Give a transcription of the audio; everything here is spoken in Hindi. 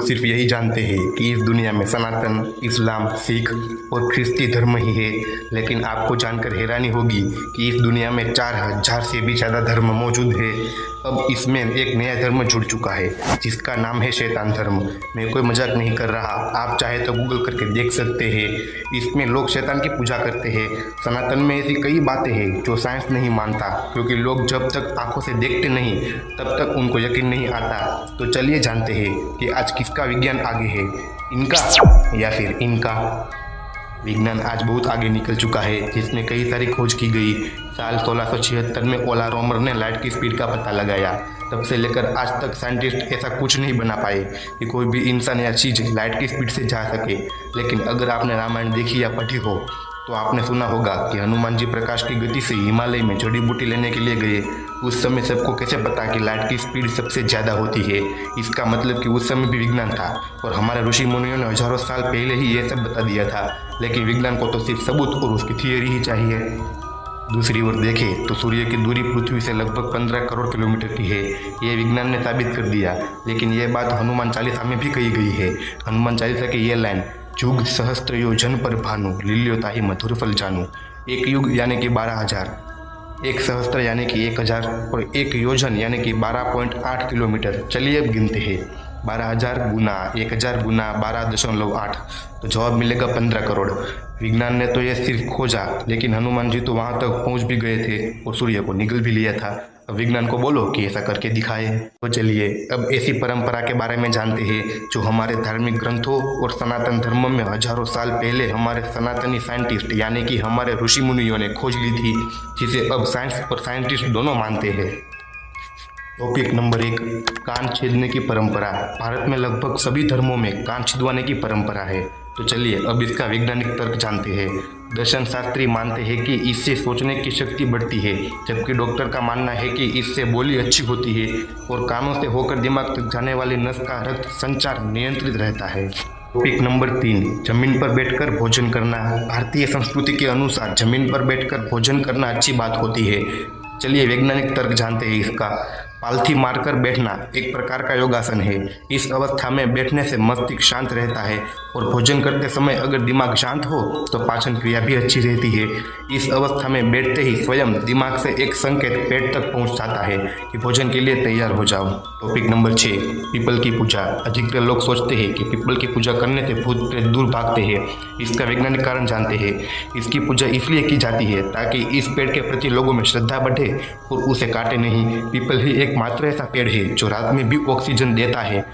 सिर्फ यही जानते हैं कि इस दुनिया में सनातन, इस्लाम, सिख और ख्रिस्ती धर्म ही है, लेकिन आपको जानकर हैरानी होगी कि इस दुनिया में 4000 से भी ज़्यादा धर्म मौजूद है। अब इसमें एक नया धर्म जुड़ चुका है जिसका नाम है शैतान धर्म। मैं कोई मजाक नहीं कर रहा, आप चाहे तो गूगल करके देख सकते हैं। इसमें लोग शैतान की पूजा करते हैं। सनातन में ऐसी कई बातें हैं जो साइंस नहीं मानता, क्योंकि लोग जब तक आंखों से देखते नहीं तब तक उनको यकीन नहीं आता। तो चलिए जानते हैं कि आज किसका विज्ञान आगे है, इनका या फिर इनका। विज्ञान आज बहुत आगे निकल चुका है, जिसमें कई सारी खोज की गई। साल 1676 में ओला रोमर ने लाइट की स्पीड का पता लगाया। तब से लेकर आज तक साइंटिस्ट ऐसा कुछ नहीं बना पाए कि कोई भी इंसान या चीज़ लाइट की स्पीड से जा सके। लेकिन अगर आपने रामायण देखी या पढ़ी हो तो आपने सुना होगा कि हनुमान जी प्रकाश की गति से हिमालय में जड़ी बूटी लेने के लिए गए। उस समय सबको कैसे पता कि लाइट की स्पीड सबसे ज़्यादा होती है? इसका मतलब कि उस समय भी विज्ञान था और हमारे ऋषि मुनियों ने हजारों साल पहले ही ये सब बता दिया था। लेकिन विज्ञान को तो सिर्फ सबूत और उसकी थियरी ही चाहिए। दूसरी ओर देखें तो सूर्य की दूरी पृथ्वी से लगभग 15 करोड़ किलोमीटर की है। ये विज्ञान ने साबित कर दिया। लेकिन ये बात हनुमान चालीसा में भी कही गई है। हनुमान चालीसा की ये लाइन, जुग सहस्त्र योजन पर भानु, लील्योताहि मधुर फल जानू। एक युग यानी कि 12,000, एक सहस्त्र यानी कि 1000 और एक योजन यानी कि 12.8 किलोमीटर। चलिए अब गिनते हैं। 12,000 गुना 1000 गुना 12.8, तो जवाब मिलेगा 15 करोड़। विज्ञान ने तो यह सिर्फ खोजा, लेकिन हनुमान जी तो वहाँ तक पहुँच भी गए थे और सूर्य को निगल भी लिया था। अब विज्ञान को बोलो कि ऐसा करके दिखाए। तो चलिए अब ऐसी परंपरा के बारे में जानते हैं जो हमारे धार्मिक ग्रंथों और सनातन धर्म में हजारों साल पहले हमारे सनातनी साइंटिस्ट यानी कि हमारे ऋषि मुनियों ने खोज ली थी, जिसे अब साइंस और साइंटिस्ट दोनों मानते हैं। टॉपिक नंबर 1, कान छेदने की परंपरा। भारत में लगभग सभी धर्मों में कान छिदवाने की परंपरा है। तो चलिए अब इसका वैज्ञानिक तर्क जानते हैं। दर्शन शास्त्री मानते हैं कि इससे सोचने की शक्ति बढ़ती है, जबकि डॉक्टर का मानना है कि इससे बोली अच्छी होती है और कानों से होकर दिमाग तक जाने वाली नस का रक्त संचार नियंत्रित रहता है। टॉपिक नंबर 3, जमीन पर बैठकर भोजन करना। भारतीय संस्कृति के अनुसार जमीन पर बैठकर भोजन करना अच्छी बात होती है। चलिए वैज्ञानिक तर्क जानते हैं इसका। पालथी मारकर बैठना एक प्रकार का योगासन है। इस अवस्था में बैठने से मस्तिष्क शांत रहता है और भोजन करते समय अगर दिमाग शांत हो तो पाचन क्रिया भी अच्छी रहती है। इस अवस्था में बैठते ही स्वयं दिमाग से एक संकेत पेट तक पहुंच जाता है कि भोजन के लिए तैयार हो जाओ। टॉपिक नंबर 6, पीपल की पूजा। अधिकतर लोग सोचते हैं कि पीपल की पूजा करने से भूत प्रेत दूर भागते हैं। इसका वैज्ञानिक कारण जानते हैं। इसकी पूजा इसलिए की जाती है ताकि इस पेड़ के प्रति लोगों में श्रद्धा बढ़े और उसे काटे नहीं। पीपल ही एक मात्र ऐसा पेड़ है जो रात में भी ऑक्सीजन देता है।